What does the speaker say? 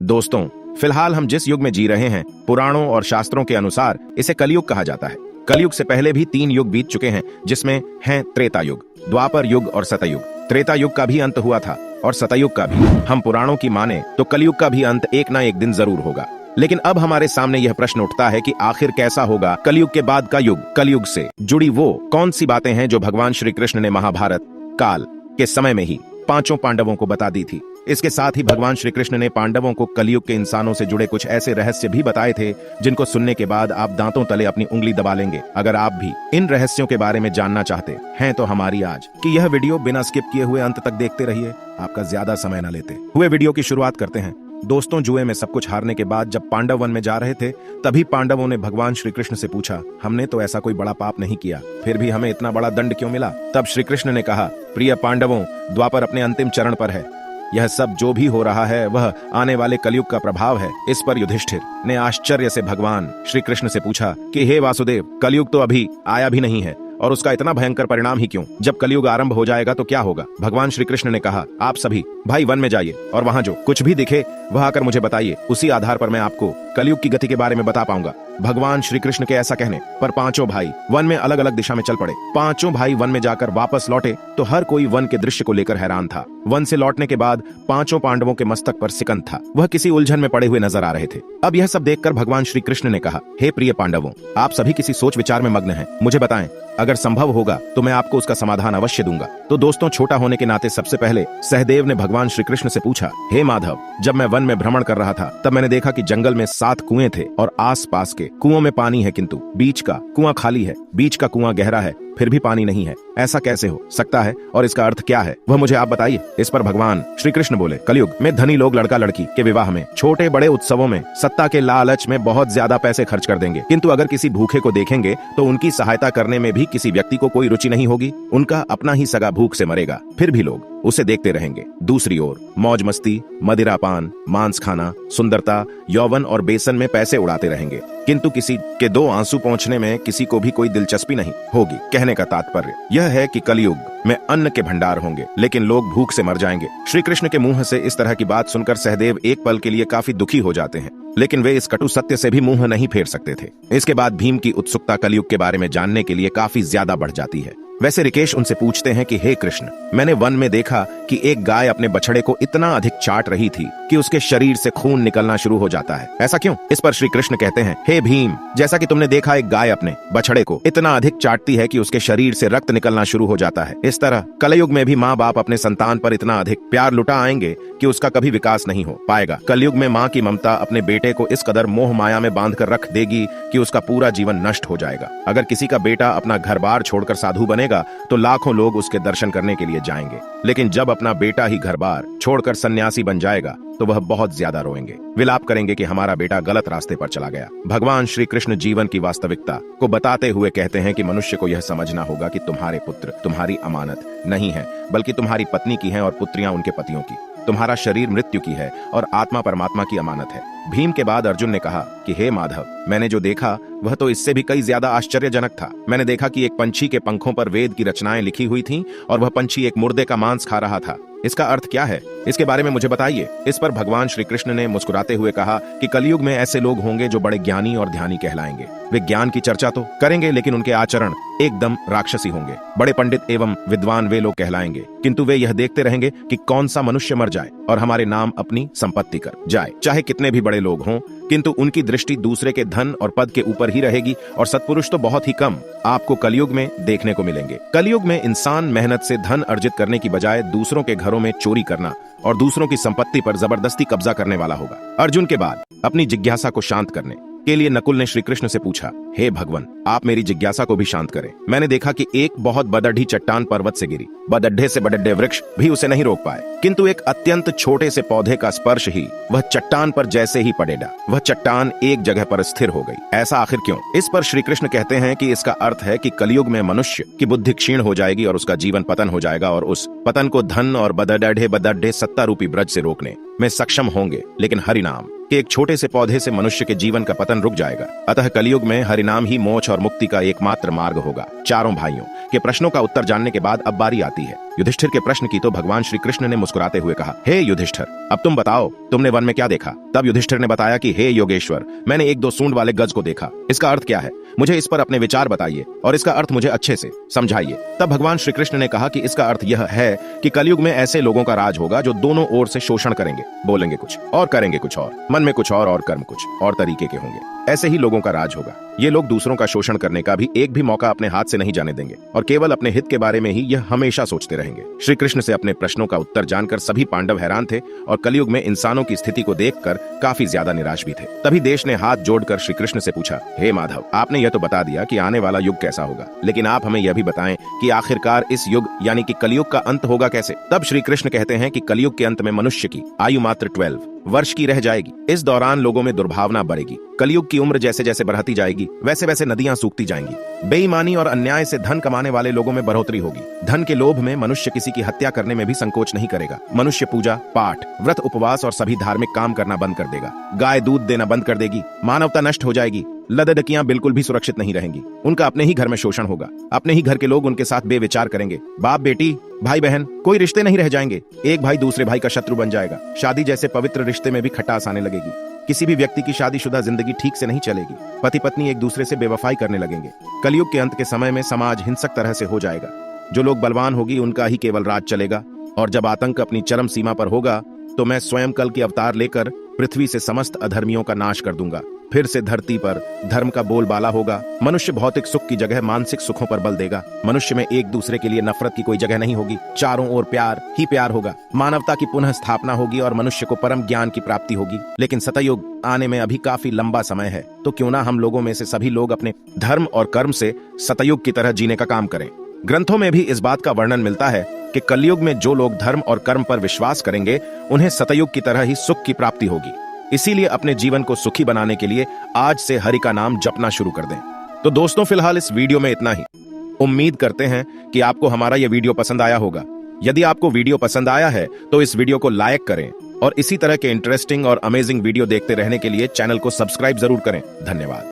दोस्तों, फिलहाल हम जिस युग में जी रहे हैं, पुराणों और शास्त्रों के अनुसार इसे कलयुग कहा जाता है। कलयुग से पहले भी 3 युग बीत चुके हैं, जिसमें हैं त्रेता युग, द्वापर युग और सतयुग। त्रेता युग का भी अंत हुआ था और सतयुग का भी। हम पुराणों की माने तो कलयुग का भी अंत एक ना एक दिन जरूर होगा। लेकिन अब हमारे सामने यह प्रश्न उठता है कि आखिर कैसा होगा कलयुग के बाद का युग। कलयुग से जुड़ी वो कौन सी बातें हैं जो भगवान श्री कृष्ण ने महाभारत काल के समय में ही 5 पांडवों को बता दी थी। इसके साथ ही भगवान श्री कृष्ण ने पांडवों को कलयुग के इंसानों से जुड़े कुछ ऐसे रहस्य भी बताए थे जिनको सुनने के बाद आप दांतों तले अपनी उंगली दबा लेंगे। अगर आप भी इन रहस्यों के बारे में जानना चाहते हैं तो हमारी आज की यह वीडियो बिना स्किप किए हुए अंत तक देखते रहिए। आपका ज्यादा समय न लेते हुए वीडियो की शुरुआत करते हैं। दोस्तों, जुए में सब कुछ हारने के बाद जब पांडव वन में जा रहे थे, तभी पांडवों ने भगवान श्री कृष्ण से पूछा, हमने तो ऐसा कोई बड़ा पाप नहीं किया, फिर भी हमें इतना बड़ा दंड क्यों मिला? तब श्री कृष्ण ने कहा, प्रिय पांडवों, द्वापर अपने अंतिम चरण पर है। यह सब जो भी हो रहा है वह आने वाले कलयुग का प्रभाव है। इस पर युधिष्ठिर ने आश्चर्य से भगवान श्री कृष्ण से पूछा कि हे वासुदेव, कलयुग तो अभी आया भी नहीं है और उसका इतना भयंकर परिणाम ही क्यों? जब कलयुग आरंभ हो जाएगा तो क्या होगा? भगवान श्री कृष्ण ने कहा, आप सभी भाई वन में जाइए और वहां जो कुछ भी दिखे वह आकर मुझे बताइए। उसी आधार पर मैं आपको कलयुग की गति के बारे में बता पाऊंगा। भगवान श्री कृष्ण के ऐसा कहने पर 5 भाई वन में अलग अलग दिशा में चल पड़े। 5 भाई वन में जाकर वापस लौटे तो हर कोई वन के दृश्य को लेकर हैरान था। वन से लौटने के बाद 5 पांडवों के मस्तक पर सिकंद था। वह किसी उलझन में पड़े हुए नजर आ रहे थे। अब यह सब देखकर भगवान श्री कृष्ण ने कहा, हे प्रिय पांडवों, आप सभी किसी सोच विचार में मग्न हैं। मुझे बताएं, अगर संभव होगा तो मैं आपको उसका समाधान अवश्य दूंगा। तो दोस्तों, छोटा होने के नाते सबसे पहले सहदेव ने भगवान श्री कृष्ण से पूछा, हे माधव, जब मैं वन में भ्रमण कर रहा था तब मैंने देखा कि जंगल में 7 कुएं थे और आस-पास के कुओं में पानी है, किंतु बीच का कुआं खाली है। बीच का कुआं गहरा है, फिर भी पानी नहीं है। ऐसा कैसे हो सकता है और इसका अर्थ क्या है, वह मुझे आप बताइए। इस पर भगवान श्री कृष्ण बोले, कलयुग में धनी लोग लड़का लड़की के विवाह में, छोटे बड़े उत्सवों में, सत्ता के लालच में बहुत ज्यादा पैसे खर्च कर देंगे, किंतु अगर किसी भूखे को देखेंगे तो उनकी सहायता करने में भी किसी व्यक्ति को कोई रुचि नहीं होगी। उनका अपना ही सगा भूख से मरेगा, फिर भी लोग उसे देखते रहेंगे। दूसरी ओर मौज मस्ती, मदिरापान, मांस खाना, सुंदरता, यौवन और बेसन में पैसे उड़ाते रहेंगे, किंतु किसी के 2 आंसू पहुंचने में किसी को भी कोई दिलचस्पी नहीं होगी। कहने का तात्पर्य यह है कि कलयुग में अन्न के भंडार होंगे, लेकिन लोग भूख से मर जाएंगे। श्री कृष्ण के मुंह से इस तरह की बात सुनकर सहदेव एक पल के लिए काफी दुखी हो जाते हैं, लेकिन वे इस कटु सत्य से भी मुंह नहीं फेर सकते थे। इसके बाद भीम की उत्सुकता कलयुग के बारे में जानने के लिए काफी ज्यादा बढ़ जाती है। वैसे ऋकेश उनसे पूछते हैं कि हे कृष्ण, मैंने वन में देखा कि एक गाय अपने बछड़े को इतना अधिक चाट रही थी कि उसके शरीर से खून निकलना शुरू हो जाता है। ऐसा क्यों? इस पर श्री कृष्ण कहते हैं, हे भीम, जैसा कि तुमने देखा एक गाय अपने बछड़े को इतना अधिक चाटती है कि उसके शरीर से रक्त निकलना शुरू हो जाता है, इस तरह कलयुग में भी माँ बाप अपने संतान पर इतना अधिक प्यार लुटा आएंगे कि उसका कभी विकास नहीं हो पाएगा। कलयुग में माँ की ममता अपने बेटे को इस कदर मोह माया में बांध कर रख देगी कि उसका पूरा जीवन नष्ट हो जाएगा। अगर किसी का बेटा अपना घर बार छोड़कर साधु बनेगा तो लाखों लोग उसके दर्शन करने के लिए जाएंगे, लेकिन जब अपना बेटा ही घर बार छोड़कर सन्यासी बन जाएगा तो वह बहुत ज्यादा रोएंगे, विलाप करेंगे कि हमारा बेटा गलत रास्ते पर चला गया। भगवान श्री कृष्ण जीवन की वास्तविकता को बताते हुए कहते हैं कि मनुष्य को यह समझना होगा कि तुम्हारे पुत्र तुम्हारी अमानत नहीं है, बल्कि तुम्हारी पत्नी की है और पुत्रियां उनके पतियों की। तुम्हारा शरीर मृत्यु की है और आत्मा परमात्मा की अमानत है। भीम के बाद अर्जुन ने कहा कि हे माधव, मैंने जो देखा वह तो इससे भी कई ज्यादा आश्चर्यजनक था। मैंने देखा कि एक पंछी के पंखों पर वेद की रचनाएं लिखी हुई थीं और वह पंछी एक मुर्दे का मांस खा रहा था। इसका अर्थ क्या है? इसके बारे में मुझे बताइए। इस पर भगवान श्री कृष्ण ने मुस्कुराते हुए कहा कि कलयुग में ऐसे लोग होंगे जो बड़े ज्ञानी और ध्यानी कहलाएंगे। वे ज्ञान की चर्चा तो करेंगे, लेकिन उनके आचरण एकदम राक्षसी होंगे। बड़े पंडित एवं विद्वान वे लोग कहलाएंगे, किंतु वे यह देखते रहेंगे कि कौन सा मनुष्य मर जाए और हमारे नाम अपनी संपत्ति कर जाए। चाहे कितने भी बड़े लोग हों, किंतु उनकी दृष्टि दूसरे के धन और पद के ऊपर ही रहेगी और सत्पुरुष तो बहुत ही कम आपको कलयुग में देखने को मिलेंगे। कलयुग में इंसान मेहनत से धन अर्जित करने की बजाय दूसरों के घरों में चोरी करना और दूसरों की संपत्ति पर जबरदस्ती कब्जा करने वाला होगा। अर्जुन के बाद अपनी जिज्ञासा को शांत करने के लिए नकुल ने श्री कृष्ण से पूछा, हे भगवान, आप मेरी जिज्ञासा को भी शांत करें। मैंने देखा कि एक बहुत बदढ़ी चट्टान पर्वत से गिरी। बदढ़े से बदढ़े वृक्ष भी उसे नहीं रोक पाए, किंतु एक अत्यंत छोटे से पौधे का स्पर्श ही वह चट्टान पर जैसे ही पड़ेगा, वह चट्टान एक जगह पर स्थिर हो गई। ऐसा आखिर क्यों? इस पर श्री कृष्ण कहते हैं कि इसका अर्थ है कि कलयुग में मनुष्य की बुद्धि क्षीण हो जाएगी और उसका जीवन पतन हो जाएगा, और उस पतन को धन और बदढ़े सत्ता रूपी ब्रज से रोकने में सक्षम होंगे। लेकिन हरिनाम के एक छोटे से पौधे से मनुष्य के जीवन का पतन रुक जाएगा। अतः कलयुग में हरिनाम ही मोक्ष और मुक्ति का एकमात्र मार्ग होगा। चारों भाइयों के प्रश्नों का उत्तर जानने के बाद अब बारी आती है युधिष्ठिर के प्रश्न की तो भगवान श्री कृष्ण ने मुस्कुराते हुए कहा, हे युधिष्ठिर, अब तुम बताओ, तुमने वन में क्या देखा? तब युधिष्ठिर ने बताया कि हे योगेश्वर, मैंने एक दो सूंड वाले गज को देखा। इसका अर्थ क्या है? मुझे इस पर अपने विचार बताइए और इसका अर्थ मुझे अच्छे से समझाइए। तब भगवान श्री कृष्ण ने कहा कि इसका अर्थ यह है कि कलयुग में ऐसे लोगों का राज होगा जो दोनों ओर से शोषण करेंगे, बोलेंगे कुछ और करेंगे कुछ और, मन में कुछ और कर्म कुछ और तरीके के होंगे। ऐसे ही लोगों का राज होगा। ये लोग दूसरों का शोषण करने का भी एक भी मौका अपने हाथ से नहीं जाने देंगे और केवल अपने हित के बारे में ही यह हमेशा सोचते रहेंगे। श्री कृष्ण से अपने प्रश्नों का उत्तर जानकर सभी पांडव हैरान थे और कलयुग में इंसानों की स्थिति को देखकर काफी ज्यादा निराश भी थे। तभी देश ने हाथ जोड़कर श्री कृष्ण से पूछा, हे माधव, आपने यह तो बता दिया कि आने वाला युग कैसा होगा, लेकिन आप हमें यह भी बताएं कि आखिरकार इस युग यानी कि कलयुग का अंत होगा कैसे? तब श्री कृष्ण कहते हैं कि कलयुग के अंत में मनुष्य की आयु मात्र 12 वर्ष की रह जाएगी। इस दौरान लोगों में दुर्भावना बढ़ेगी। कलयुग की उम्र जैसे जैसे बढ़ती जाएगी वैसे वैसे नदियां सूखती जाएंगी। बेईमानी और अन्याय से धन कमाने वाले लोगों में बढ़ोतरी होगी। धन के लोभ में मनुष्य किसी की हत्या करने में भी संकोच नहीं करेगा। मनुष्य पूजा पाठ, व्रत, उपवास और सभी धार्मिक काम करना बंद कर देगा। गाय दूध देना बंद कर देगी। मानवता नष्ट हो जाएगी। लड़कियां बिल्कुल भी सुरक्षित नहीं रहेंगी। उनका अपने ही घर में शोषण होगा। अपने ही घर के लोग उनके साथ बेविचार करेंगे। बाप बेटी, भाई बहन, कोई रिश्ते नहीं रह जाएंगे। एक भाई दूसरे भाई का शत्रु बन जाएगा। शादी जैसे पवित्र रिश्ते में भी खटास आने लगेगी। किसी भी व्यक्ति की शादीशुदा जिंदगी ठीक से नहीं चलेगी। पति पत्नी एक दूसरे से बेवफाई करने लगेंगे। कलयुग के अंत के समय में समाज हिंसक तरह से हो जाएगा। जो लोग बलवान होगी उनका ही केवल राज चलेगा। और जब आतंक अपनी चरम सीमा पर होगा तो मैं स्वयं कल की अवतार लेकर पृथ्वी से समस्त अधर्मियों का नाश कर दूंगा। फिर से धरती पर धर्म का बोलबाला होगा। मनुष्य भौतिक सुख की जगह मानसिक सुखों पर बल देगा। मनुष्य में एक दूसरे के लिए नफरत की कोई जगह नहीं होगी। चारों ओर प्यार ही प्यार होगा। मानवता की पुनः स्थापना होगी और मनुष्य को परम ज्ञान की प्राप्ति होगी। लेकिन सतयुग आने में अभी काफी लंबा समय है, तो क्यों ना हम लोगों में से सभी लोग अपने धर्म और कर्म से सतयुग की तरह जीने का काम करें। ग्रंथों में भी इस बात का वर्णन मिलता है कि कलयुग में जो लोग धर्म और कर्म पर विश्वास करेंगे उन्हें सतयुग की तरह ही सुख की प्राप्ति होगी। इसीलिए अपने जीवन को सुखी बनाने के लिए आज से हरि का नाम जपना शुरू कर दें। तो दोस्तों, फिलहाल इस वीडियो में इतना ही। उम्मीद करते हैं कि आपको हमारा यह वीडियो पसंद आया होगा। यदि आपको वीडियो पसंद आया है तो इस वीडियो को लाइक करें और इसी तरह के इंटरेस्टिंग और अमेजिंग वीडियो देखते रहने के लिए चैनल को सब्सक्राइब जरूर करें। धन्यवाद।